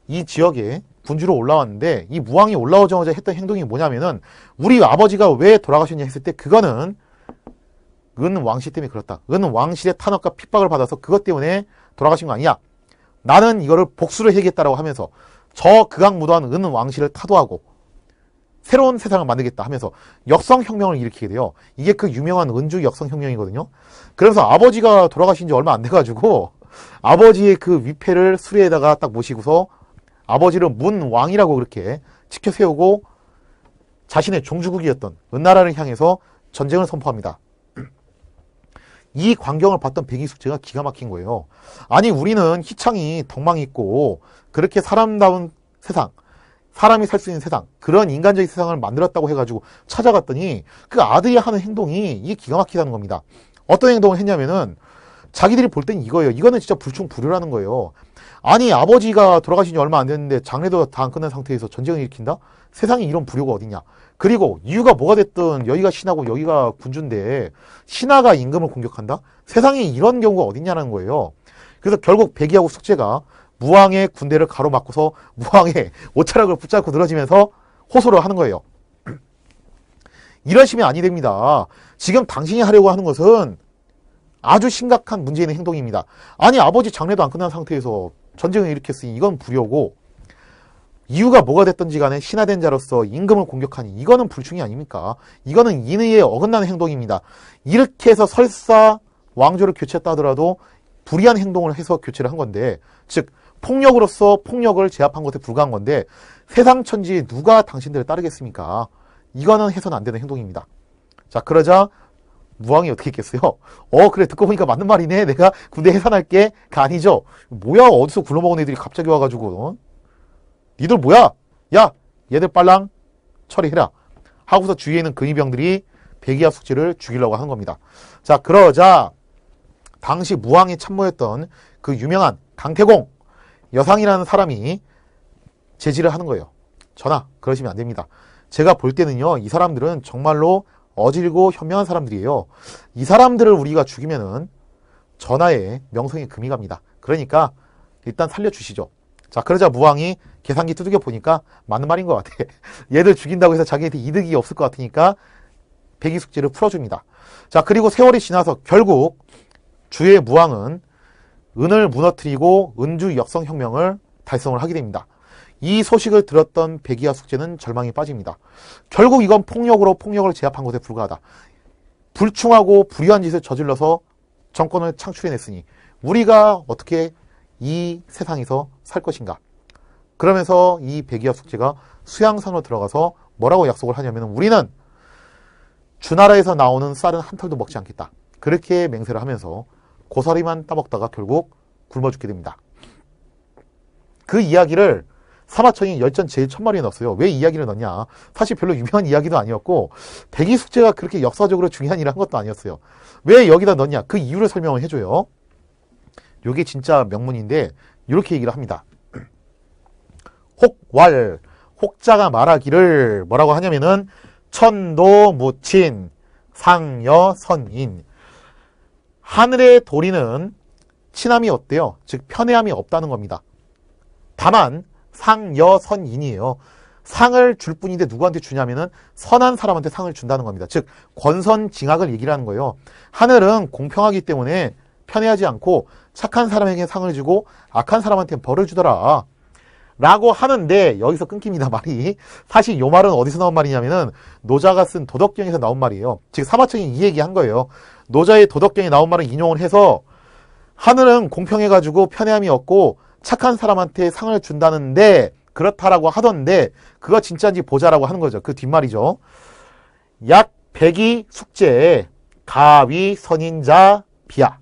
이 지역에 군주로 올라왔는데 이 무왕이 올라오자마자 했던 행동이 뭐냐면은 우리 아버지가 왜 돌아가셨냐 했을 때 그거는 은 왕실 때문에 그렇다. 은 왕실의 탄압과 핍박을 받아서 그것 때문에 돌아가신 거 아니야. 나는 이거를 복수를 해야겠다라고 하면서 저 극악무도한 은 왕실을 타도하고 새로운 세상을 만들겠다 하면서 역성혁명을 일으키게 돼요. 이게 그 유명한 은주 역성혁명이거든요. 그래서 아버지가 돌아가신 지 얼마 안 돼가지고 아버지의 그 위패를 수레에다가 딱 모시고서 아버지를 문왕이라고 그렇게 치켜 세우고 자신의 종주국이었던 은나라를 향해서 전쟁을 선포합니다. 이 광경을 봤던 백이 숙제가 기가 막힌 거예요. 아니 우리는 희창이 덕망이 있고 그렇게 사람다운 세상, 사람이 살 수 있는 세상, 그런 인간적인 세상을 만들었다고 해가지고 찾아갔더니 그 아들이 하는 행동이 이게 기가 막히다는 겁니다. 어떤 행동을 했냐면은 자기들이 볼 땐 이거예요. 이거는 진짜 불충불효라는 거예요. 아니 아버지가 돌아가신 지 얼마 안 됐는데 장례도 다 안 끝난 상태에서 전쟁을 일으킨다? 세상에 이런 불효가 어딨냐. 그리고 이유가 뭐가 됐든 여기가 신하고 여기가 군주인데 신하가 임금을 공격한다? 세상에 이런 경우가 어딨냐는 거예요. 그래서 결국 백이하고 숙제가 무왕의 군대를 가로막고서 무왕의 옷자락을 붙잡고 늘어지면서 호소를 하는 거예요. 이러시면 아니 됩니다. 지금 당신이 하려고 하는 것은 아주 심각한 문제 있는 행동입니다. 아니 아버지 장례도 안 끝난 상태에서 전쟁을 일으켰으니 이건 불효고 이유가 뭐가 됐든지 간에 신하된 자로서 임금을 공격하니 이거는 불충이 아닙니까? 이거는 인의에 어긋나는 행동입니다. 이렇게 해서 설사 왕조를 교체했다 하더라도 불의한 행동을 해서 교체를 한 건데 즉 폭력으로서 폭력을 제압한 것에 불과한 건데 세상 천지에 누가 당신들을 따르겠습니까? 이거는 해서는 안 되는 행동입니다. 자 그러자 무왕이 어떻게 했겠어요? 그래 듣고 보니까 맞는 말이네. 내가 군대 해산할게. 가 아니죠. 뭐야 어디서 굴러먹은 애들이 갑자기 와가지고 니들 뭐야? 야 얘들 빨랑 처리해라 하고서 주위에 있는 근위병들이 백이하 숙제를 죽이려고 하는 겁니다. 자 그러자 당시 무왕에 참모했던 그 유명한 강태공 여상이라는 사람이 제지를 하는 거예요. 전하 그러시면 안 됩니다. 제가 볼 때는요 이 사람들은 정말로 어질고 현명한 사람들이에요. 이 사람들을 우리가 죽이면은 전하의 명성에 금이 갑니다. 그러니까 일단 살려주시죠. 자, 그러자 무왕이 계산기 두들겨 보니까 맞는 말인 것 같아. 얘들 죽인다고 해서 자기한테 이득이 없을 것 같으니까 백이 숙제를 풀어줍니다. 자, 그리고 세월이 지나서 결국 주의 무왕은 은을 무너뜨리고 은주 역성혁명을 달성을 하게 됩니다. 이 소식을 들었던 백이와 숙제는 절망에 빠집니다. 결국 이건 폭력으로 폭력을 제압한 것에 불과하다. 불충하고 불의한 짓을 저질러서 정권을 창출해냈으니 우리가 어떻게 이 세상에서 살 것인가. 그러면서 이 백이와 숙제가 수양산으로 들어가서 뭐라고 약속을 하냐면 우리는 주나라에서 나오는 쌀은 한 털도 먹지 않겠다. 그렇게 맹세를 하면서 고사리만 따먹다가 결국 굶어 죽게 됩니다. 그 이야기를 사마천이 열전 제1천마리에 넣었어요. 왜 이 이야기를 넣냐. 사실 별로 유명한 이야기도 아니었고 백이 숙제가 그렇게 역사적으로 중요한 일을 한 것도 아니었어요. 왜 여기다 넣냐. 그 이유를 설명을 해줘요. 이게 진짜 명문인데 이렇게 얘기를 합니다. 혹왈, 혹자가 말하기를 뭐라고 하냐면은 천도무친 상여선인. 하늘의 도리는 친함이 없대요. 즉 편애함이 없다는 겁니다. 다만 상여선인이에요. 상을 줄 뿐인데 누구한테 주냐면은 선한 사람한테 상을 준다는 겁니다. 즉 권선징악을 얘기를 하는 거예요. 하늘은 공평하기 때문에 편애하지 않고 착한 사람에게 상을 주고 악한 사람한테 벌을 주더라 라고 하는데 여기서 끊깁니다. 말이. 사실 이 말은 어디서 나온 말이냐면은 노자가 쓴 도덕경에서 나온 말이에요. 즉 사마천이 이 얘기 한 거예요. 노자의 도덕경에 나온 말을 인용을 해서 하늘은 공평해가지고 편애함이 없고 착한 사람한테 상을 준다는데 그렇다라고 하던데 그거 진짜인지 보자라고 하는 거죠. 그 뒷말이죠. 약 백이 숙제 가위 선인자 비야.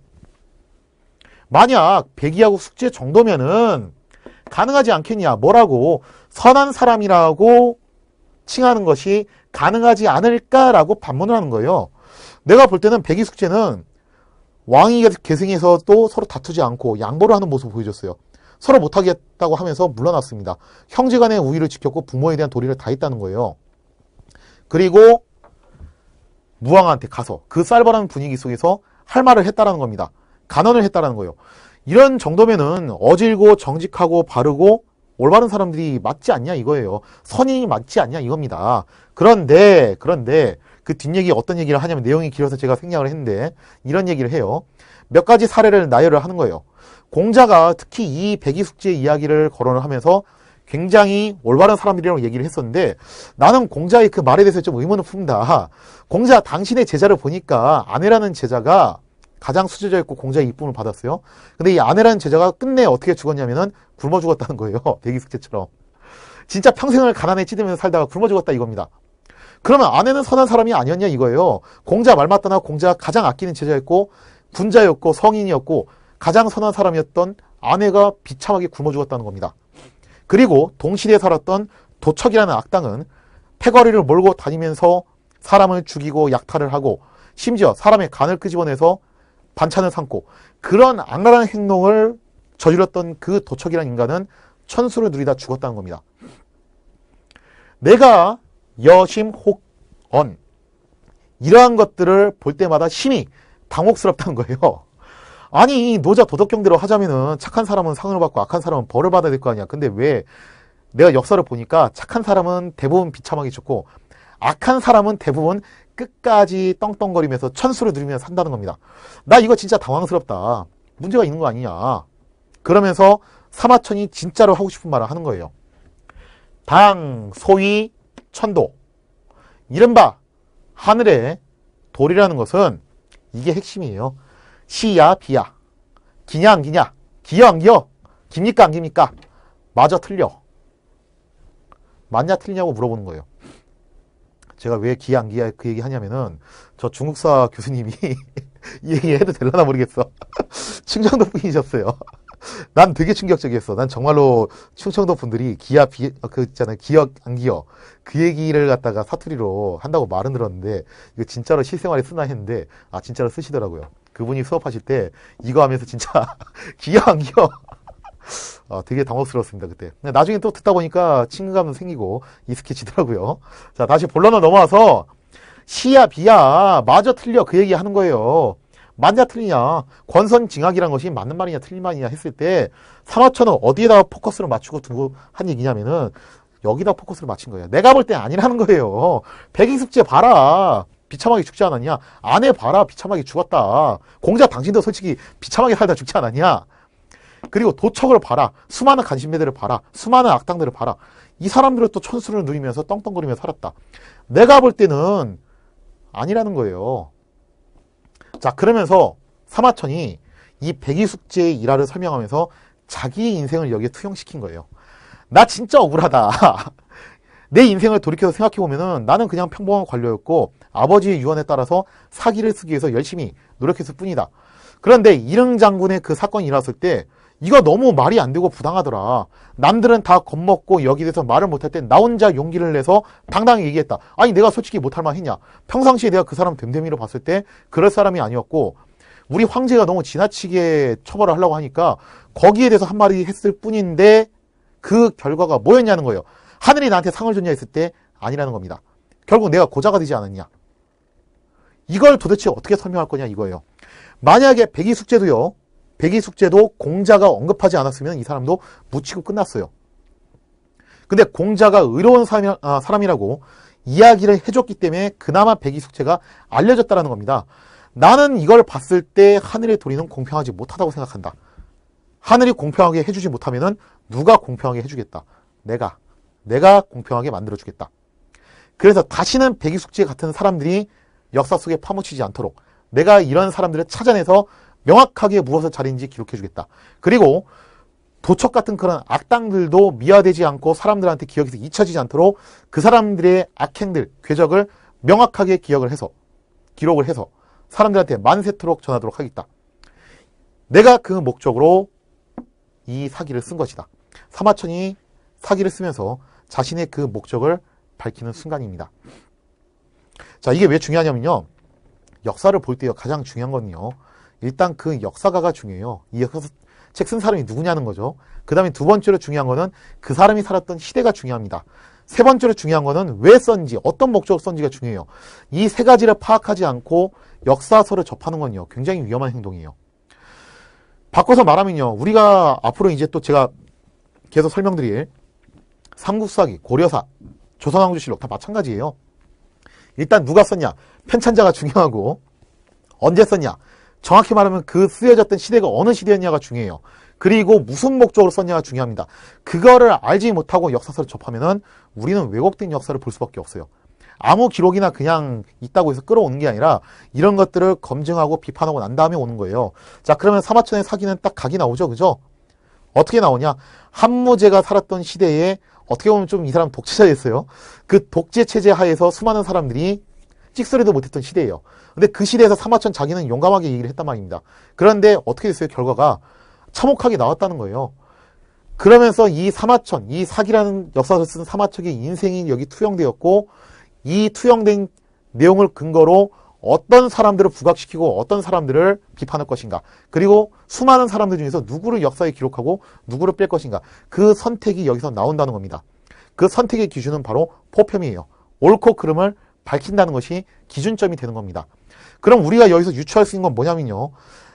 만약 백이하고 숙제 정도면은 가능하지 않겠냐. 뭐라고? 선한 사람이라고 칭하는 것이 가능하지 않을까라고 반문을 하는 거예요. 내가 볼 때는 백이 숙제는 왕위 계승에서도 서로 다투지 않고 양보를 하는 모습을 보여줬어요. 서로 못하겠다고 하면서 물러났습니다. 형제간의 우위를 지켰고 부모에 대한 도리를 다했다는 거예요. 그리고 무왕한테 가서 그 쌀벌한 분위기 속에서 할 말을 했다라는 겁니다. 간언을 했다라는 거예요. 이런 정도면은 어질고 정직하고 바르고 올바른 사람들이 맞지 않냐 이거예요. 선인이 맞지 않냐 이겁니다. 그런데 그 뒷얘기 어떤 얘기를 하냐면 내용이 길어서 제가 생략을 했는데 이런 얘기를 해요. 몇 가지 사례를 나열을 하는 거예요. 공자가 특히 이 백이 숙제 이야기를 거론을 하면서 굉장히 올바른 사람들이라고 얘기를 했었는데 나는 공자의 그 말에 대해서 좀 의문을 품다. 공자 당신의 제자를 보니까 아내라는 제자가 가장 수제자였고 공자의 이쁨을 받았어요. 근데 이 아내라는 제자가 끝내 어떻게 죽었냐면은 굶어 죽었다는 거예요. 백이 숙제처럼. 진짜 평생을 가난에 찌들면서 살다가 굶어 죽었다 이겁니다. 그러면 아내는 선한 사람이 아니었냐 이거예요. 공자 말 맞다나 공자가 가장 아끼는 제자였고 군자였고 성인이었고 가장 선한 사람이었던 아내가 비참하게 굶어 죽었다는 겁니다. 그리고 동시대에 살았던 도척이라는 악당은 패거리를 몰고 다니면서 사람을 죽이고 약탈을 하고 심지어 사람의 간을 끄집어내서 반찬을 삼고 그런 악랄한 행동을 저질렀던 그 도척이라는 인간은 천수를 누리다 죽었다는 겁니다. 내가 여심혹언 이러한 것들을 볼 때마다 심히 당혹스럽다는 거예요. 아니 노자 도덕경대로 하자면은 착한 사람은 상을 받고 악한 사람은 벌을 받아야 될 거 아니야. 근데 왜 내가 역사를 보니까 착한 사람은 대부분 비참하게 죽고 악한 사람은 대부분 끝까지 떵떵거리면서 천수를 누리면서 산다는 겁니다. 나 이거 진짜 당황스럽다. 문제가 있는 거 아니냐. 그러면서 사마천이 진짜로 하고 싶은 말을 하는 거예요. 당, 소위, 천도. 이른바 하늘의 도리라는 것은 이게 핵심이에요. 시야 비야. 기냐 안 기냐. 기여 안 기여. 깁니까 안 깁니까. 맞아 틀려. 맞냐 틀리냐고 물어보는 거예요. 제가 왜 기야 안 기야 그 얘기 하냐면은 저 중국사 교수님이 이 얘기 해도 될라나 모르겠어. 충청도 분이셨어요. 난 되게 충격적이었어. 난 정말로 충청도 분들이 기야 비 그 있잖아요. 기여 안 기여 그 얘기를 갖다가 사투리로 한다고 말은 들었는데 이거 진짜로 실생활에 쓰나 했는데 아 진짜로 쓰시더라고요. 그분이 수업하실 때 이거 하면서 진짜 기여 안 기여 되게 당혹스러웠습니다 그때. 나중에 또 듣다 보니까 친근감도 생기고 익숙해지더라고요. 자 다시 본론으로 넘어와서 시야 비야 마저 틀려 그 얘기 하는 거예요. 맞냐 틀리냐, 권선징악이란 것이 맞는 말이냐 틀린 말이냐 했을 때 사마천은 어디에다가 포커스를 맞추고 두고 한 얘기냐면은 여기다 포커스를 맞춘 거예요. 내가 볼 때 아니라는 거예요. 백이숙제 봐라. 비참하게 죽지 않았냐? 아내 봐라. 비참하게 죽었다. 공자 당신도 솔직히 비참하게 살다 죽지 않았냐? 그리고 도척을 봐라. 수많은 간신배들을 봐라. 수많은 악당들을 봐라. 이 사람들은 또 천수를 누리면서 떵떵거리며 살았다. 내가 볼 때는 아니라는 거예요. 자, 그러면서 사마천이 이 백이숙제의 일화를 설명하면서 자기의 인생을 여기에 투영시킨 거예요. 나 진짜 억울하다. 내 인생을 돌이켜서 생각해보면은 나는 그냥 평범한 관료였고 아버지의 유언에 따라서 사기를 쓰기 위해서 열심히 노력했을 뿐이다. 그런데 이릉 장군의 그 사건이 일어났을 때 이거 너무 말이 안 되고 부당하더라. 남들은 다 겁먹고 여기에 대해서 말을 못할 때 나 혼자 용기를 내서 당당히 얘기했다. 아니 내가 솔직히 못할 만 했냐. 평상시에 내가 그 사람 됨됨이로 봤을 때 그럴 사람이 아니었고 우리 황제가 너무 지나치게 처벌을 하려고 하니까 거기에 대해서 한마디 했을 뿐인데 그 결과가 뭐였냐는 거예요. 하늘이 나한테 상을 줬냐 했을 때 아니라는 겁니다. 결국 내가 고자가 되지 않았냐. 이걸 도대체 어떻게 설명할 거냐 이거예요. 만약에 백이숙제도요. 백이숙제도 공자가 언급하지 않았으면 이 사람도 묻히고 끝났어요. 근데 공자가 의로운 사람이라고 이야기를 해줬기 때문에 그나마 백이숙제가 알려졌다는 겁니다. 나는 이걸 봤을 때 하늘의 도리는 공평하지 못하다고 생각한다. 하늘이 공평하게 해주지 못하면 누가 공평하게 해주겠다. 내가 공평하게 만들어주겠다. 그래서 다시는 백이숙제 같은 사람들이 역사 속에 파묻히지 않도록 내가 이런 사람들을 찾아내서 명확하게 무엇을 잘했는지 기록해주겠다. 그리고 도척 같은 그런 악당들도 미화되지 않고 사람들한테 기억에서 잊혀지지 않도록 그 사람들의 악행들, 궤적을 명확하게 기록을 해서 사람들한테 만세토록 전하도록 하겠다. 내가 그 목적으로 이 사기를 쓴 것이다. 사마천이 사기를 쓰면서 자신의 그 목적을 밝히는 순간입니다. 자, 이게 왜 중요하냐면요. 역사를 볼 때요. 가장 중요한 건요. 일단 그 역사가가 중요해요. 이 역사 책 쓴 사람이 누구냐는 거죠. 그 다음에 두 번째로 중요한 거는 그 사람이 살았던 시대가 중요합니다. 세 번째로 중요한 거는 왜 썼는지, 어떤 목적으로 썼는지가 중요해요. 이 세 가지를 파악하지 않고 역사서를 접하는 건요. 굉장히 위험한 행동이에요. 바꿔서 말하면요. 우리가 앞으로 이제 또 제가 계속 설명드릴 삼국사기, 고려사, 조선왕조실록 다 마찬가지예요. 일단 누가 썼냐? 편찬자가 중요하고 언제 썼냐? 정확히 말하면 그 쓰여졌던 시대가 어느 시대였냐가 중요해요. 그리고 무슨 목적으로 썼냐가 중요합니다. 그거를 알지 못하고 역사서를 접하면은 우리는 왜곡된 역사를 볼 수밖에 없어요. 아무 기록이나 그냥 있다고 해서 끌어오는 게 아니라 이런 것들을 검증하고 비판하고 난 다음에 오는 거예요. 자, 그러면 사마천의 사기는 딱 각이 나오죠. 그죠? 어떻게 나오냐? 한무제가 살았던 시대에 어떻게 보면 좀 이 사람 독재자였어요. 그 독재 체제 하에서 수많은 사람들이 찍소리도 못했던 시대예요. 근데 그 시대에서 사마천 자기는 용감하게 얘기를 했단 말입니다. 그런데 어떻게 됐어요? 결과가 참혹하게 나왔다는 거예요. 그러면서 이 사마천, 이 사기라는 역사를 쓴 사마천의 인생이 여기 투영되었고 이 투영된 내용을 근거로 어떤 사람들을 부각시키고 어떤 사람들을 비판할 것인가. 그리고 수많은 사람들 중에서 누구를 역사에 기록하고 누구를 뺄 것인가. 그 선택이 여기서 나온다는 겁니다. 그 선택의 기준은 바로 포편이에요. 옳고 그름을 밝힌다는 것이 기준점이 되는 겁니다. 그럼 우리가 여기서 유추할 수 있는 건 뭐냐면요.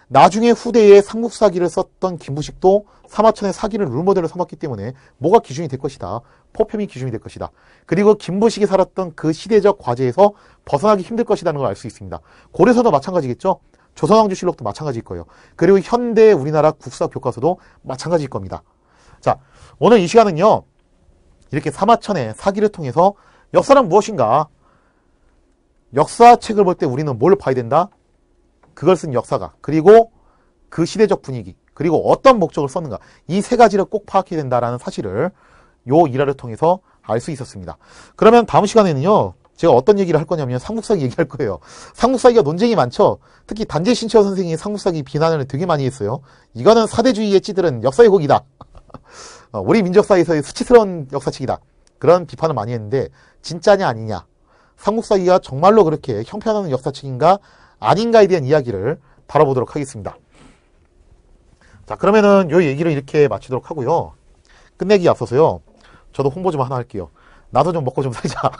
나중에 후대에 삼국사기를 썼던 김부식도 사마천의 사기를 룰모델로 삼았기 때문에 뭐가 기준이 될 것이다. 포편이 기준이 될 것이다. 그리고 김부식이 살았던 그 시대적 과제에서 벗어나기 힘들 것이라는 걸 알 수 있습니다. 고려서도 마찬가지겠죠. 조선왕조실록도 마찬가지일 거예요. 그리고 현대 우리나라 국사 교과서도 마찬가지일 겁니다. 자, 오늘 이 시간은요. 이렇게 사마천의 사기를 통해서 역사란 무엇인가? 역사책을 볼 때 우리는 뭘 봐야 된다? 그걸 쓴 역사가, 그리고 그 시대적 분위기, 그리고 어떤 목적을 썼는가, 이 세 가지를 꼭 파악해야 된다라는 사실을 요 일화를 통해서 알 수 있었습니다. 그러면 다음 시간에는요, 제가 어떤 얘기를 할 거냐면 삼국사기 얘기할 거예요. 삼국사기가 논쟁이 많죠. 특히 단재 신채호 선생이 삼국사기 비난을 되게 많이 했어요. 이거는 사대주의에 찌들은 역사 왜곡이다. 우리 민족사에서의 수치스러운 역사책이다. 그런 비판을 많이 했는데 진짜냐 아니냐, 삼국사기가 정말로 그렇게 형편없는 역사책인가 아닌가에 대한 이야기를 다뤄보도록 하겠습니다. 자, 그러면은 요 얘기를 이렇게 마치도록 하고요. 끝내기 앞서서요. 저도 홍보 좀 하나 할게요. 나도 좀 먹고 좀 살자.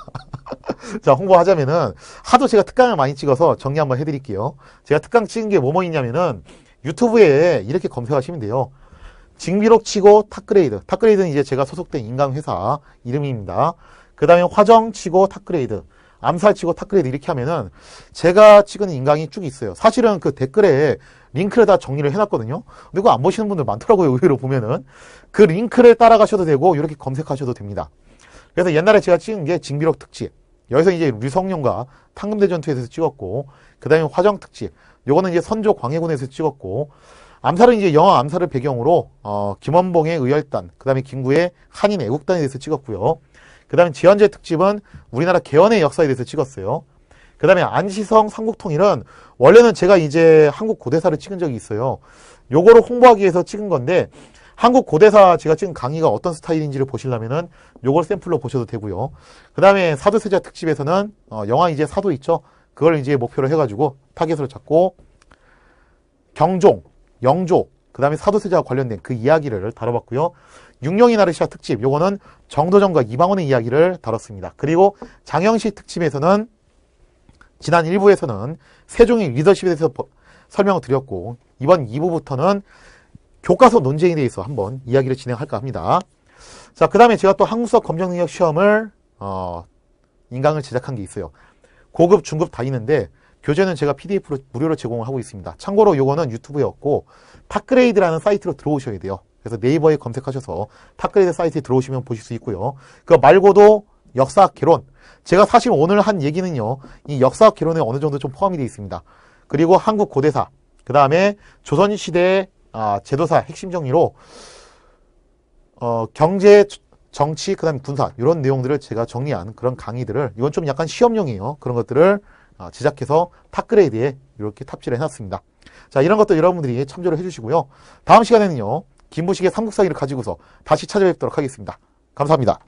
자, 홍보하자면은 하도 제가 특강을 많이 찍어서 정리 한번 해드릴게요. 제가 특강 찍은 게 뭐뭐 있냐면은 유튜브에 이렇게 검색하시면 돼요. 징비록 치고 탑그레이드. 탑그레이드는 이제 제가 소속된 인강회사 이름입니다. 그 다음에 화정 치고 탑그레이드. 암살 치고 탑그레이드 이렇게 하면은 제가 찍은 인강이 쭉 있어요. 사실은 그 댓글에 링크를 다 정리를 해놨거든요. 근데 그거 안 보시는 분들 많더라고요. 의외로 보면은. 그 링크를 따라가셔도 되고 이렇게 검색하셔도 됩니다. 그래서 옛날에 제가 찍은 게 징비록 특집. 여기서 이제 류성룡과 탕금대전투에서 찍었고, 그 다음에 화정 특집. 요거는 이제 선조 광해군에서 찍었고, 암살은 이제 영화 암살을 배경으로 김원봉의 의열단, 그 다음에 김구의 한인 애국단에 대해서 찍었고요. 그 다음에 지연제 특집은 우리나라 개헌의 역사에 대해서 찍었어요. 그 다음에 안시성 삼국통일은 원래는 제가 이제 한국 고대사를 찍은 적이 있어요. 요거를 홍보하기 위해서 찍은 건데, 한국 고대사 제가 찍은 강의가 어떤 스타일인지를 보시려면은 요걸 샘플로 보셔도 되고요. 그 다음에 사도세자 특집에서는 영화 이제 사도 있죠. 그걸 이제 목표로 해가지고 타겟으로 잡고 경종, 영조, 그 다음에 사도세자와 관련된 그 이야기를 다뤄봤고요. 육령이 나르시아 특집, 요거는 정도전과 이방원의 이야기를 다뤘습니다. 그리고 장영시 특집에서는 지난 1부에서는 세종의 리더십에 대해서 설명을 드렸고, 이번 2부부터는 교과서 논쟁에 대해서 한번 이야기를 진행할까 합니다. 자, 그 다음에 제가 또 한국사 검정능력 시험을 인강을 제작한 게 있어요. 고급, 중급 다 있는데 교재는 제가 PDF로 무료로 제공을 하고 있습니다. 참고로 요거는 유튜브에 없고 탑그레이드라는 사이트로 들어오셔야 돼요. 그래서 네이버에 검색하셔서 탑그레이드 사이트에 들어오시면 보실 수 있고요. 그거 말고도 역사학 개론. 제가 사실 오늘 한 얘기는요, 이 역사학 개론에 어느 정도 좀 포함이 되어 있습니다. 그리고 한국 고대사, 그 다음에 조선시대의 제도사 핵심 정리로 경제, 정치, 그 다음에 군사 이런 내용들을 제가 정리한 그런 강의들을, 이건 좀 약간 시험용이에요. 그런 것들을 제작해서 탑그레이드에 이렇게 탑재를 해놨습니다. 자, 이런 것도 여러분들이 참조를 해주시고요. 다음 시간에는요, 김부식의 삼국사기를 가지고서 다시 찾아뵙도록 하겠습니다. 감사합니다.